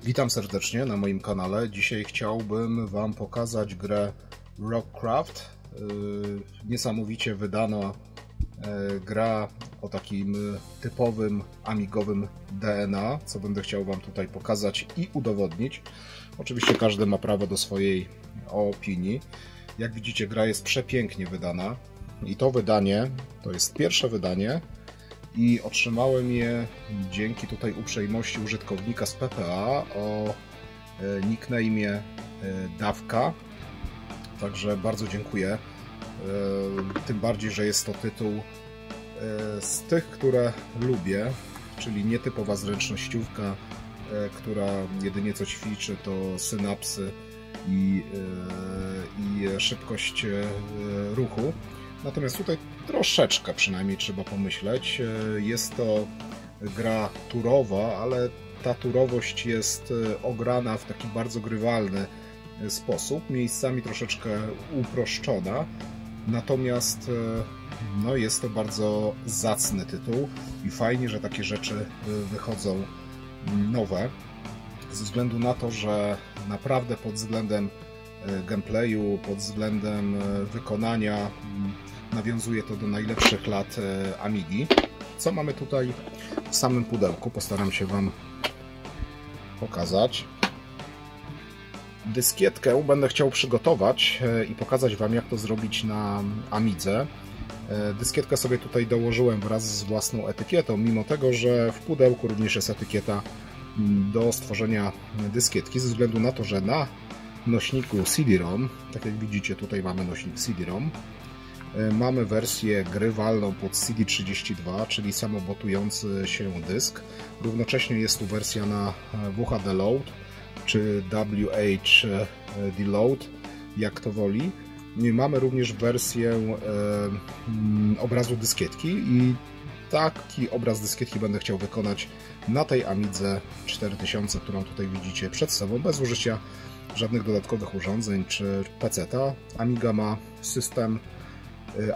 Witam serdecznie na moim kanale. Dzisiaj chciałbym Wam pokazać grę Rockcraft. Niesamowicie wydana gra o takim typowym amigowym DNA, co będę chciał Wam tutaj pokazać i udowodnić. Oczywiście każdy ma prawo do swojej opinii. Jak widzicie, gra jest przepięknie wydana i to wydanie to jest pierwsze wydanie i otrzymałem je dzięki tutaj uprzejmości użytkownika z PPA o nickname'ie Dawka. Także bardzo dziękuję. Tym bardziej, że jest to tytuł z tych, które lubię, czyli nietypowa zręcznościówka, która jedynie co ćwiczy to synapsy i szybkość ruchu. Natomiast tutaj troszeczkę przynajmniej trzeba pomyśleć. Jest to gra turowa, ale ta turowość jest ograna w taki bardzo grywalny sposób, miejscami troszeczkę uproszczona. Natomiast no, jest to bardzo zacny tytuł i fajnie, że takie rzeczy wychodzą nowe, ze względu na to, że naprawdę pod względem gameplayu, pod względem wykonania nawiązuje to do najlepszych lat Amigi. Co mamy tutaj w samym pudełku? Postaram się Wam pokazać. Dyskietkę będę chciał przygotować i pokazać Wam, jak to zrobić na Amidze. Dyskietkę sobie tutaj dołożyłem wraz z własną etykietą, mimo tego, że w pudełku również jest etykieta do stworzenia dyskietki, ze względu na to, że na nośniku CD-ROM, tak jak widzicie, tutaj mamy nośnik CD-ROM, mamy wersję grywalną pod CD32, czyli samobotujący się dysk. Równocześnie jest tu wersja na WHD Load, czy WHD Load, jak to woli. Mamy również wersję obrazu dyskietki i taki obraz dyskietki będę chciał wykonać na tej Amidze 4000, którą tutaj widzicie przed sobą, bez użycia żadnych dodatkowych urządzeń czy peceta. Amiga ma system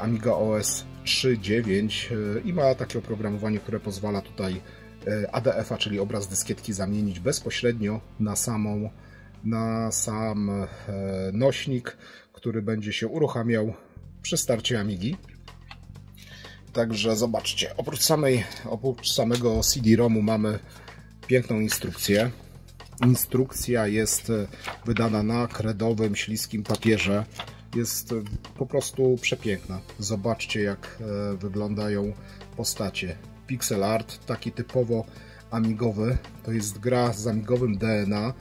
Amiga OS 3.9 i ma takie oprogramowanie, które pozwala tutaj ADF-a, czyli obraz dyskietki, zamienić bezpośrednio na sam nośnik, który będzie się uruchamiał przy starcie Amigi. Także zobaczcie, oprócz samego CD-ROMu mamy piękną instrukcję. Instrukcja jest wydana na kredowym, śliskim papierze. Jest po prostu przepiękna. Zobaczcie, jak wyglądają postacie. Pixel art, taki typowo amigowy. To jest gra z amigowym DNA.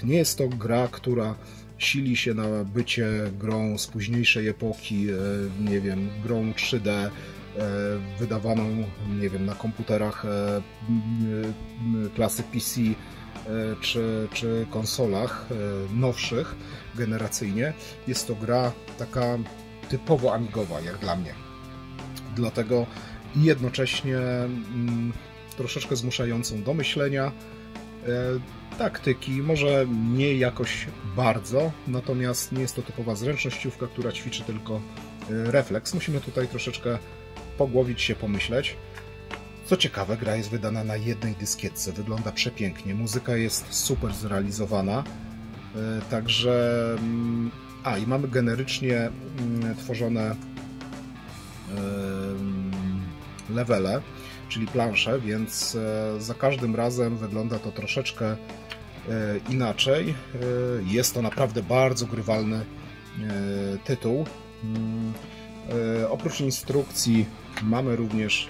Nie jest to gra, która sili się na bycie grą z późniejszej epoki, nie wiem, grą 3D, wydawaną, nie wiem, na komputerach klasy PC czy konsolach nowszych generacyjnie. Jest to gra taka typowo amigowa, jak dla mnie. Dlatego i jednocześnie troszeczkę zmuszającą do myślenia, taktyki, może nie jakoś bardzo, natomiast nie jest to typowa zręcznościówka, która ćwiczy tylko refleks. Musimy tutaj troszeczkę pogłowić się, pomyśleć. Co ciekawe, gra jest wydana na jednej dyskietce, wygląda przepięknie, muzyka jest super zrealizowana, także... i mamy generycznie tworzone levele, czyli plansze, więc za każdym razem wygląda to troszeczkę inaczej. Jest to naprawdę bardzo grywalny tytuł. Oprócz instrukcji mamy również,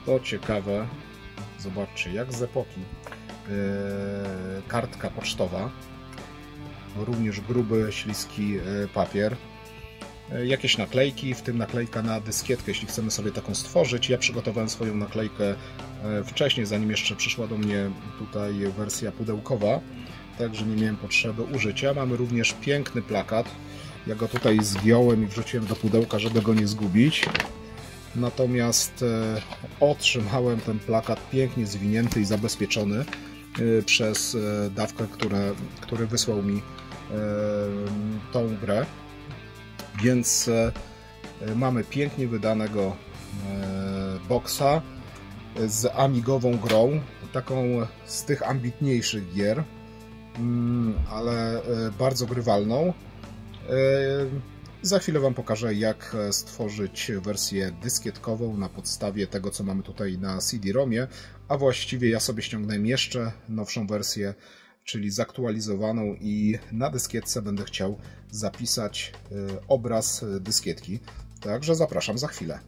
to ciekawe, zobaczcie, jak z epoki, kartka pocztowa, również gruby, śliski papier. Jakieś naklejki, w tym naklejka na dyskietkę, jeśli chcemy sobie taką stworzyć. Ja przygotowałem swoją naklejkę wcześniej, zanim jeszcze przyszła do mnie tutaj wersja pudełkowa, także nie miałem potrzeby użycia. Mamy również piękny plakat. Ja go tutaj zgiąłem i wrzuciłem do pudełka, żeby go nie zgubić. Natomiast otrzymałem ten plakat pięknie zwinięty i zabezpieczony przez Dawkę, który wysłał mi tą grę. Więc mamy pięknie wydanego boxa. z amigową grą, taką z tych ambitniejszych gier, ale bardzo grywalną. Za chwilę Wam pokażę, jak stworzyć wersję dyskietkową na podstawie tego, co mamy tutaj na CD-ROMie, a właściwie ja sobie ściągnąłem jeszcze nowszą wersję, czyli zaktualizowaną, i na dyskietce będę chciał zapisać obraz dyskietki. Także zapraszam za chwilę.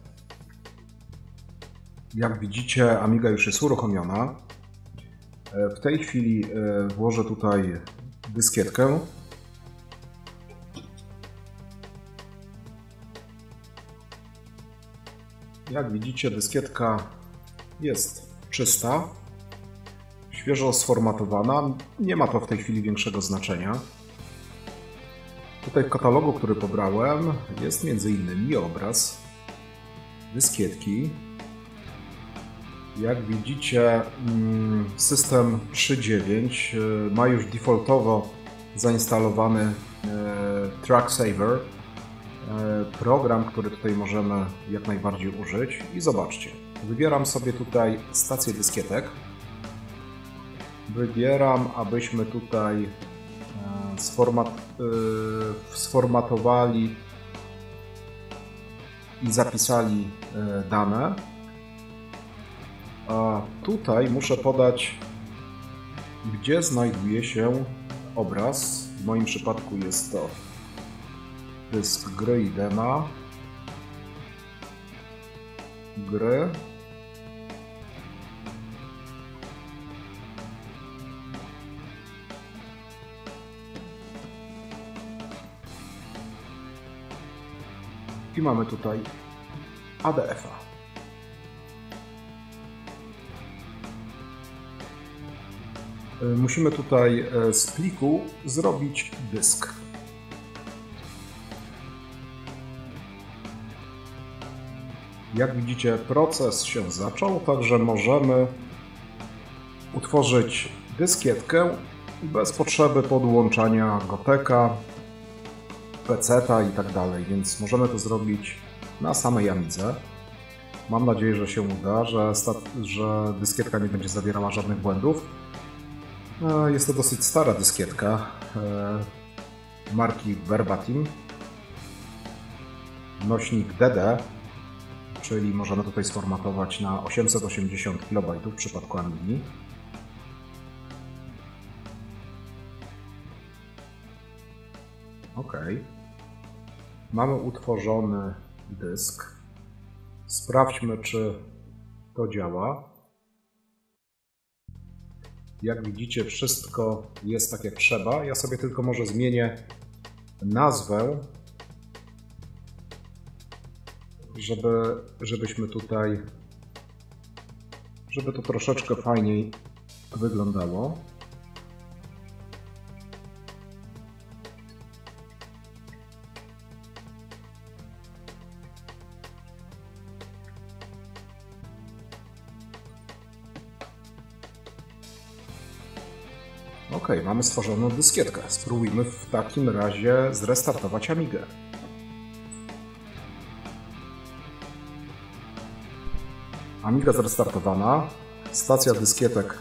Jak widzicie, Amiga już jest uruchomiona. W tej chwili włożę tutaj dyskietkę. Jak widzicie, dyskietka jest czysta, świeżo sformatowana. Nie ma to w tej chwili większego znaczenia. Tutaj w katalogu, który pobrałem, jest m.in. obraz dyskietki. Jak widzicie, system 3.9 ma już defaultowo zainstalowany Track Saver, program, który tutaj możemy jak najbardziej użyć. I zobaczcie, wybieram sobie tutaj stację dyskietek. Wybieram, abyśmy tutaj sformatowali i zapisali dane. A tutaj muszę podać, gdzie znajduje się obraz. W moim przypadku jest to dysk gry i dema. Gry. I mamy tutaj ADF-a. Musimy tutaj z pliku zrobić dysk. Jak widzicie, proces się zaczął, także możemy utworzyć dyskietkę bez potrzeby podłączania Goteka, PC-ta i tak dalej, więc możemy to zrobić na samej Amidze. Mam nadzieję, że się uda, że dyskietka nie będzie zawierała żadnych błędów. Jest to dosyć stara dyskietka marki Verbatim. Nośnik DD, czyli możemy tutaj sformatować na 880 KB w przypadku Amigi. OK. Mamy utworzony dysk. Sprawdźmy, czy to działa. Jak widzicie, wszystko jest tak jak trzeba. Ja sobie tylko może zmienię nazwę, żebyśmy tutaj, żeby to troszeczkę fajniej wyglądało. OK, mamy stworzoną dyskietkę. Spróbujmy w takim razie zrestartować Amigę. Amiga zrestartowana. Stacja dyskietek.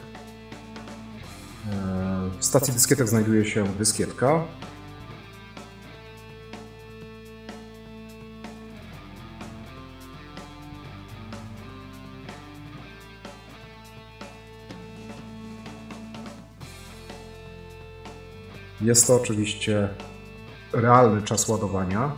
W stacji dyskietek znajduje się dyskietka. Jest to oczywiście realny czas ładowania.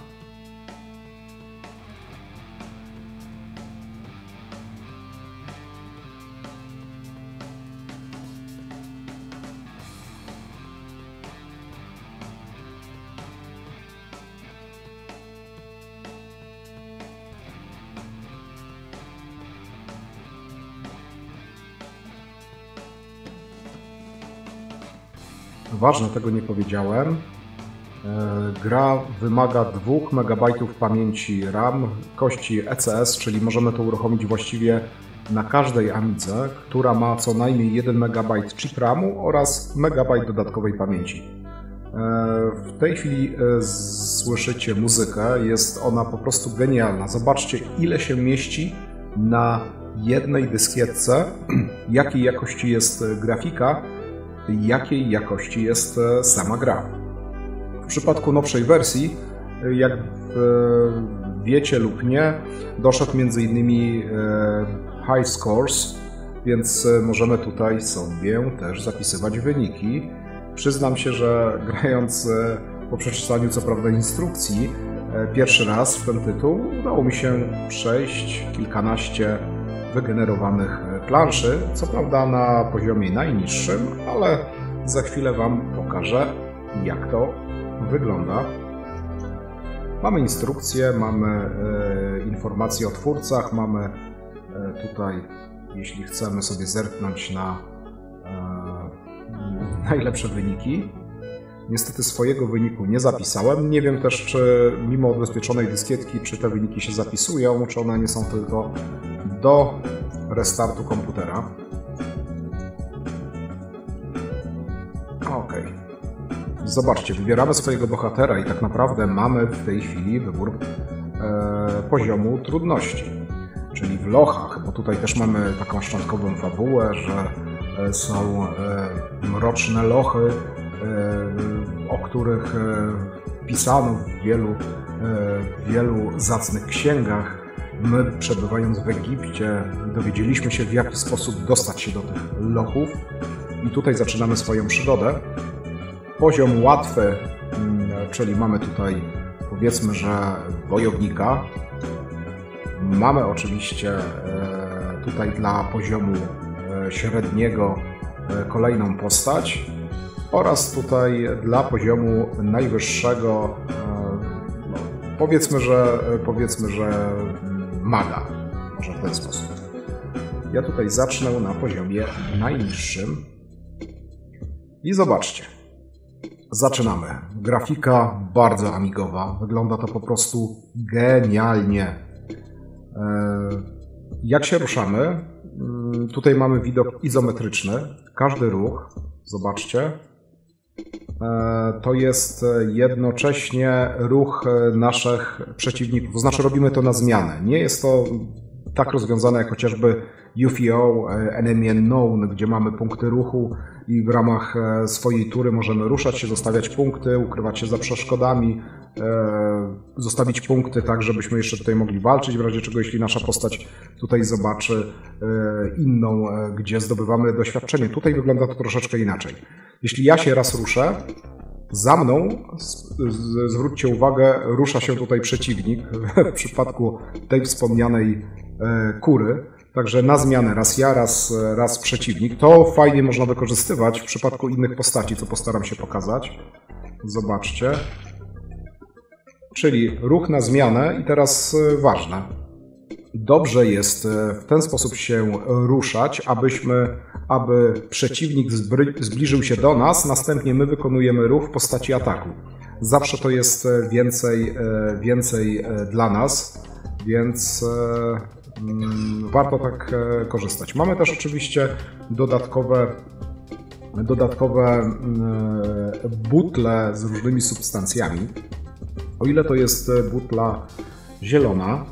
Ważne, tego nie powiedziałem. Gra wymaga 2 MB pamięci RAM, kości ECS, czyli możemy to uruchomić właściwie na każdej Amidze, która ma co najmniej 1 MB chip RAMu oraz megabajt dodatkowej pamięci. W tej chwili słyszycie muzykę, jest ona po prostu genialna. Zobaczcie, ile się mieści na jednej dyskietce, jakiej jakości jest grafika, jakiej jakości jest sama gra. W przypadku nowszej wersji, jak wiecie lub nie, doszedł m.in. high scores, więc możemy tutaj sobie też zapisywać wyniki. Przyznam się, że grając po przeczytaniu co prawda instrukcji pierwszy raz w ten tytuł, udało mi się przejść kilkanaście wygenerowanych planszy, co prawda na poziomie najniższym, ale za chwilę Wam pokażę, jak to wygląda. Mamy instrukcje, mamy informacje o twórcach, mamy tutaj, jeśli chcemy sobie zerknąć na najlepsze wyniki. Niestety swojego wyniku nie zapisałem. Nie wiem też, czy mimo odbezpieczonej dyskietki, czy te wyniki się zapisują, czy one nie są tylko do restartu komputera. Ok. Zobaczcie, wybieramy swojego bohatera i tak naprawdę mamy w tej chwili wybór poziomu trudności. Czyli w lochach, bo tutaj też mamy taką szczątkową fabułę, że są mroczne lochy, o których pisano w wielu zacnych księgach. My, przebywając w Egipcie, dowiedzieliśmy się, w jaki sposób dostać się do tych lochów i tutaj zaczynamy swoją przygodę. Poziom łatwy, czyli mamy tutaj, powiedzmy, że wojownika. Mamy oczywiście tutaj dla poziomu średniego kolejną postać oraz tutaj dla poziomu najwyższego powiedzmy, że maga, może w ten sposób. Ja tutaj zacznę na poziomie najniższym i zobaczcie, zaczynamy. Grafika bardzo amigowa, wygląda to po prostu genialnie. Jak się ruszamy? Tutaj mamy widok izometryczny. Każdy ruch, zobaczcie, to jest jednocześnie ruch naszych przeciwników. To znaczy robimy to na zmianę. Nie jest to tak rozwiązane jak chociażby UFO, Enemy Unknown, gdzie mamy punkty ruchu i w ramach swojej tury możemy ruszać się, zostawiać punkty, ukrywać się za przeszkodami, zostawić punkty tak, żebyśmy jeszcze tutaj mogli walczyć, w razie czego jeśli nasza postać tutaj zobaczy inną, gdzie zdobywamy doświadczenie. Tutaj wygląda to troszeczkę inaczej. Jeśli ja się raz ruszę, za mną, zwróćcie uwagę, rusza się tutaj przeciwnik w przypadku tej wspomnianej kury. Także na zmianę raz ja, raz przeciwnik. To fajnie można wykorzystywać w przypadku innych postaci, co postaram się pokazać. Zobaczcie. Czyli ruch na zmianę i teraz ważne. Dobrze jest w ten sposób się ruszać, aby przeciwnik zbliżył się do nas, następnie my wykonujemy ruch w postaci ataku. Zawsze to jest więcej dla nas, więc warto tak korzystać. Mamy też oczywiście dodatkowe butle z różnymi substancjami. O ile to jest butla zielona,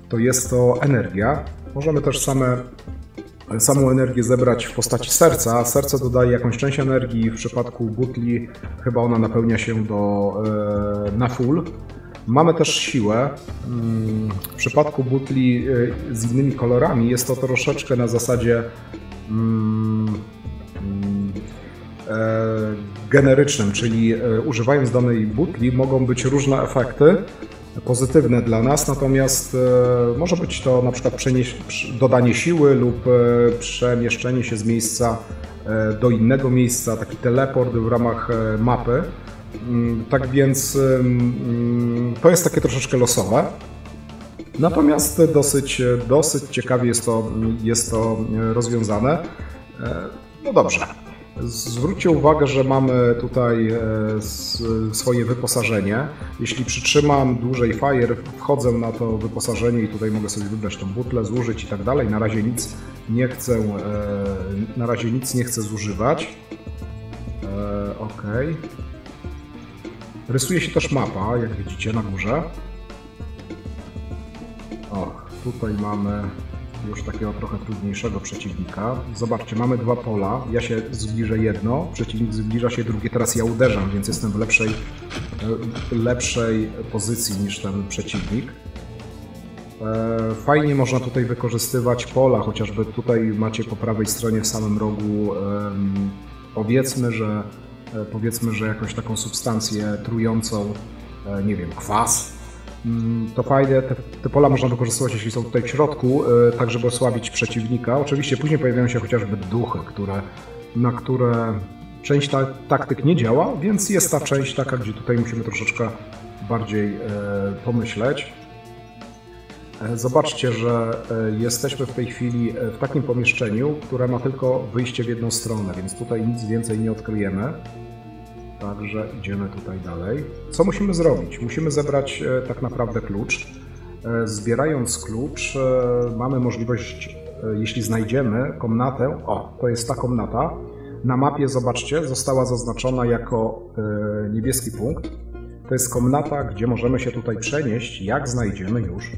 to jest to energia. Możemy też samą energię zebrać w postaci serca. Serce dodaje jakąś część energii. W przypadku butli chyba ona napełnia się na full. Mamy też siłę. W przypadku butli z innymi kolorami jest to troszeczkę na zasadzie generycznym, czyli używając danej butli mogą być różne efekty pozytywne dla nas, natomiast może być to na przykład dodanie siły lub przemieszczenie się z miejsca do innego miejsca, taki teleport w ramach mapy. Tak więc to jest takie troszeczkę losowe. Natomiast dosyć ciekawie jest to rozwiązane. No dobrze. Zwróćcie uwagę, że mamy tutaj swoje wyposażenie. Jeśli przytrzymam dłużej Fire, wchodzę na to wyposażenie i tutaj mogę sobie wybrać tą butlę, zużyć i tak dalej. Na razie nic nie chcę zużywać. OK. Rysuje się też mapa, jak widzicie na górze. O, tutaj już takiego trochę trudniejszego przeciwnika. Zobaczcie, mamy dwa pola, ja się zbliżę jedno, przeciwnik zbliża się drugie, teraz ja uderzam, więc jestem w lepszej pozycji niż ten przeciwnik. Fajnie można tutaj wykorzystywać pola, chociażby tutaj macie po prawej stronie w samym rogu, powiedzmy, że jakąś taką substancję trującą, nie wiem, kwas. To fajne, te pola można wykorzystywać, jeśli są tutaj w środku, tak żeby osłabić przeciwnika. Oczywiście później pojawiają się chociażby duchy, na które część taktyk nie działa, więc jest ta część taka, gdzie tutaj musimy troszeczkę bardziej pomyśleć. Zobaczcie, że jesteśmy w tej chwili w takim pomieszczeniu, które ma tylko wyjście w jedną stronę, więc tutaj nic więcej nie odkryjemy. Także idziemy tutaj dalej. Co musimy zrobić? Musimy zebrać tak naprawdę klucz. Zbierając klucz mamy możliwość, jeśli znajdziemy komnatę, to jest ta komnata. Na mapie, zobaczcie, została zaznaczona jako niebieski punkt. To jest komnata, gdzie możemy się tutaj przenieść, jak znajdziemy już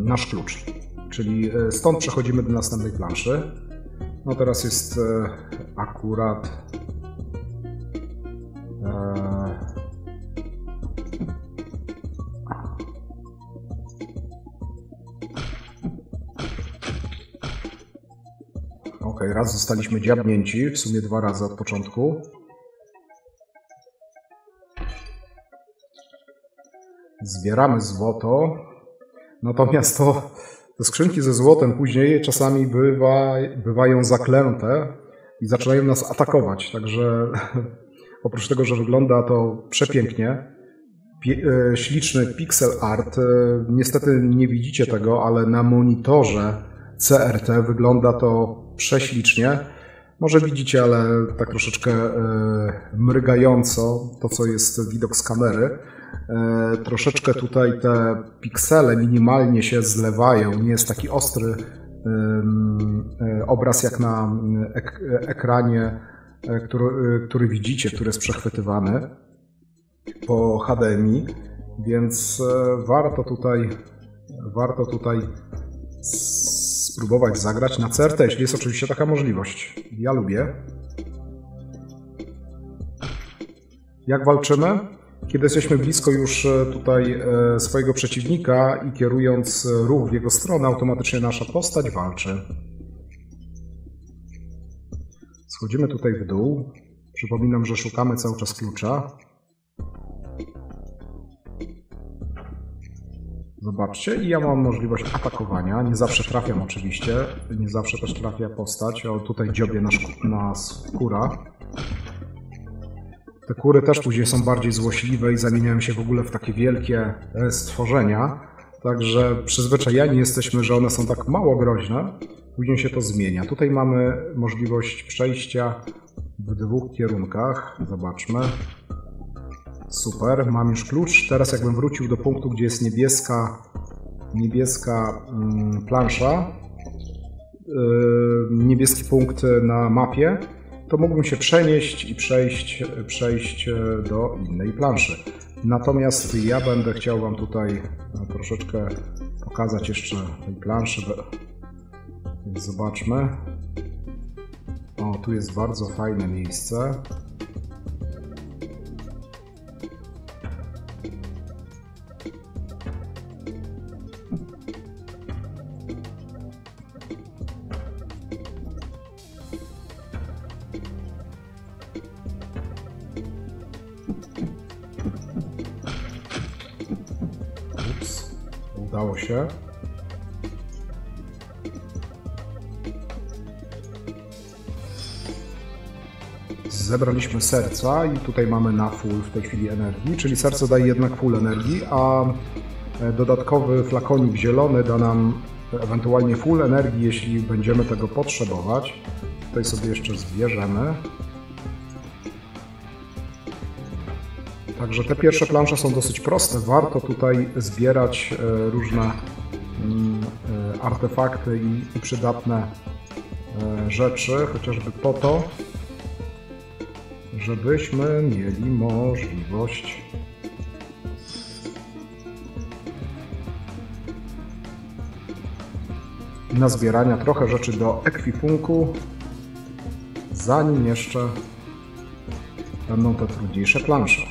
nasz klucz. Czyli stąd przechodzimy do następnej planszy. No teraz jest akurat raz zostaliśmy dziabnięci, w sumie 2 razy od początku. Zbieramy złoto, natomiast te skrzynki ze złotem później czasami bywają zaklęte i zaczynają nas atakować, także oprócz tego, że wygląda to przepięknie, śliczny pixel art, niestety nie widzicie tego, ale na monitorze CRT wygląda to prześlicznie. Może widzicie, ale tak troszeczkę mrygająco, to co jest widok z kamery. Troszeczkę tutaj te piksele minimalnie się zlewają, nie jest taki ostry obraz jak na ekranie, który widzicie, który jest przechwytywany po HDMI, więc warto tutaj spróbować zagrać na CRT, jeśli jest oczywiście taka możliwość. Ja lubię. Jak walczymy? Kiedy jesteśmy blisko już tutaj swojego przeciwnika i kierując ruch w jego stronę, automatycznie nasza postać walczy. Schodzimy tutaj w dół. Przypominam, że szukamy cały czas klucza. Zobaczcie, i ja mam możliwość atakowania. Nie zawsze trafiam oczywiście, nie zawsze też trafia postać. O, tutaj dziobie nas kura. Te kury też później są bardziej złośliwe i zamieniają się w ogóle w takie wielkie stworzenia. Także przyzwyczajeni jesteśmy, że one są tak mało groźne. Później się to zmienia. Tutaj mamy możliwość przejścia w 2 kierunkach. Zobaczmy. Super, mam już klucz. Teraz jakbym wrócił do punktu, gdzie jest niebieska plansza, niebieski punkt na mapie, to mógłbym się przenieść i przejść do innej planszy. Natomiast ja będę chciał Wam tutaj troszeczkę pokazać jeszcze tej planszy. Więc zobaczmy. O, tu jest bardzo fajne miejsce. Udało się. Zebraliśmy serca i tutaj mamy na full w tej chwili energii, czyli serce daje jednak full energii, a dodatkowy flakonik zielony da nam ewentualnie full energii, jeśli będziemy tego potrzebować. Tutaj sobie jeszcze zbierzemy. Także te pierwsze plansze są dosyć proste. Warto tutaj zbierać różne artefakty i przydatne rzeczy, chociażby po to, żebyśmy mieli możliwość nazbierania trochę rzeczy do ekwipunku, zanim jeszcze będą te trudniejsze plansze.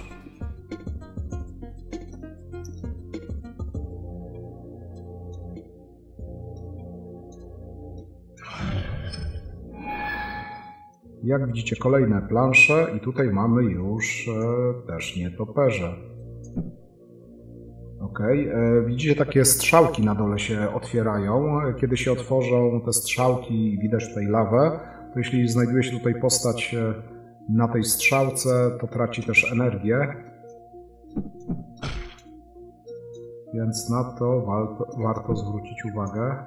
Jak widzicie, kolejne plansze i tutaj mamy już też nietoperze. Ok, widzicie, takie strzałki na dole się otwierają. Kiedy się otworzą te strzałki i widać tutaj lawę, to jeśli znajduje się tutaj postać na tej strzałce, to traci też energię. Więc na to warto zwrócić uwagę.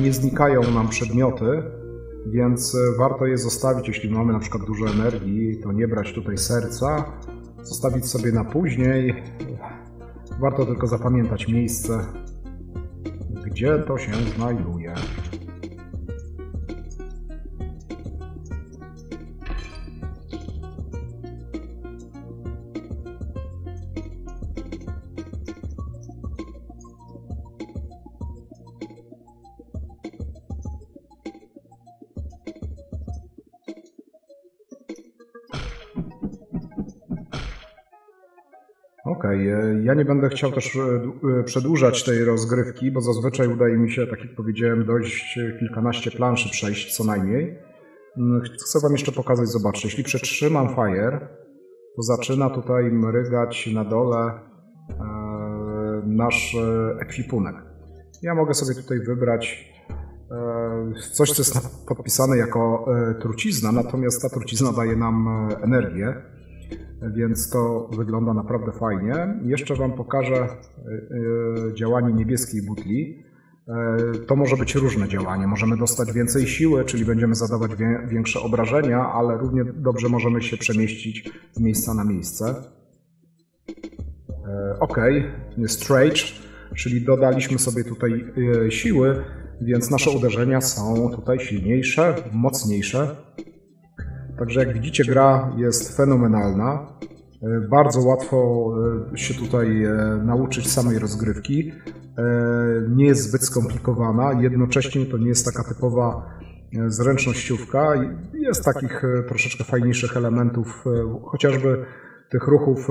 Nie znikają nam przedmioty, więc warto je zostawić, jeśli mamy na przykład dużo energii, to nie brać tutaj serca, zostawić sobie na później. Warto tylko zapamiętać miejsce, gdzie to się znajduje. Okej, ja nie będę chciał też przedłużać tej rozgrywki, bo zazwyczaj udaje mi się, tak jak powiedziałem, dojść kilkanaście planszy przejść co najmniej. Chcę Wam jeszcze pokazać, zobaczcie, jeśli przytrzymam Fire, to zaczyna tutaj mrygać na dole nasz ekwipunek. Ja mogę sobie tutaj wybrać coś, co jest podpisane jako trucizna, natomiast ta trucizna daje nam energię. Więc to wygląda naprawdę fajnie. Jeszcze Wam pokażę działanie niebieskiej butli. To może być różne działanie. Możemy dostać więcej siły, czyli będziemy zadawać większe obrażenia, ale równie dobrze możemy się przemieścić z miejsca na miejsce. Ok, jest Rage, czyli dodaliśmy sobie tutaj siły, więc nasze uderzenia są tutaj silniejsze, mocniejsze. Także jak widzicie, gra jest fenomenalna. Bardzo łatwo się tutaj nauczyć samej rozgrywki. Nie jest zbyt skomplikowana, jednocześnie to nie jest taka typowa zręcznościówka. Jest takich troszeczkę fajniejszych elementów, chociażby tych ruchów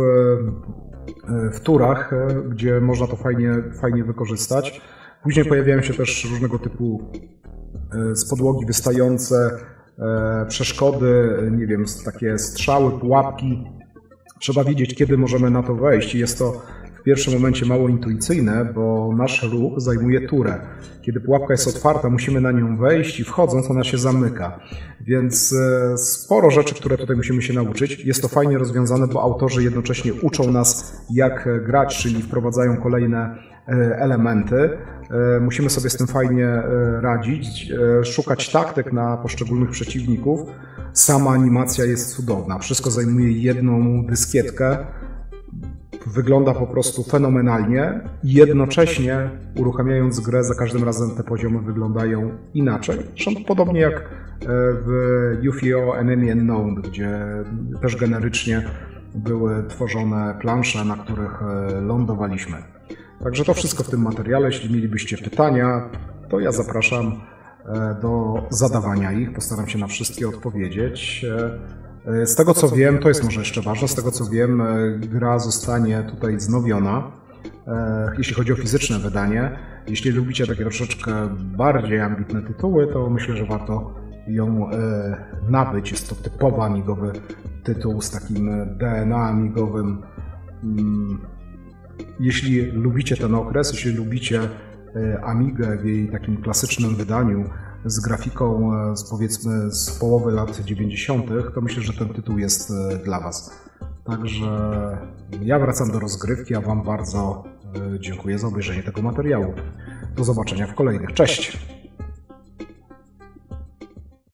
w turach, gdzie można to fajnie wykorzystać. Później pojawiają się też różnego typu z podłogi wystające przeszkody, nie wiem, takie strzały, pułapki. Trzeba wiedzieć, kiedy możemy na to wejść. Jest to w pierwszym momencie mało intuicyjne, bo nasz ruch zajmuje turę. Kiedy pułapka jest otwarta, musimy na nią wejść i wchodząc ona się zamyka. Więc sporo rzeczy, które tutaj musimy się nauczyć. Jest to fajnie rozwiązane, bo autorzy jednocześnie uczą nas, jak grać, czyli wprowadzają kolejne elementy. Musimy sobie z tym fajnie radzić, szukać taktyk na poszczególnych przeciwników. Sama animacja jest cudowna. Wszystko zajmuje jedną dyskietkę. Wygląda po prostu fenomenalnie i jednocześnie uruchamiając grę za każdym razem te poziomy wyglądają inaczej. Zresztą podobnie jak w Yu-Gi-Oh! Enemy Unknown, gdzie też generycznie były tworzone plansze, na których lądowaliśmy. Także to wszystko w tym materiale. Jeśli mielibyście pytania, to ja zapraszam do zadawania ich. Postaram się na wszystkie odpowiedzieć. Z tego co wiem, to jest może jeszcze ważne, z tego co wiem, gra zostanie tutaj wznowiona, jeśli chodzi o fizyczne wydanie. Jeśli lubicie takie troszeczkę bardziej ambitne tytuły, to myślę, że warto ją nabyć. Jest to typowo amigowy tytuł z takim DNA amigowym. Jeśli lubicie ten okres, jeśli lubicie Amigę w jej takim klasycznym wydaniu z grafiką powiedzmy z połowy lat 90., to myślę, że ten tytuł jest dla Was. Także ja wracam do rozgrywki, a Wam bardzo dziękuję za obejrzenie tego materiału. Do zobaczenia w kolejnych. Cześć!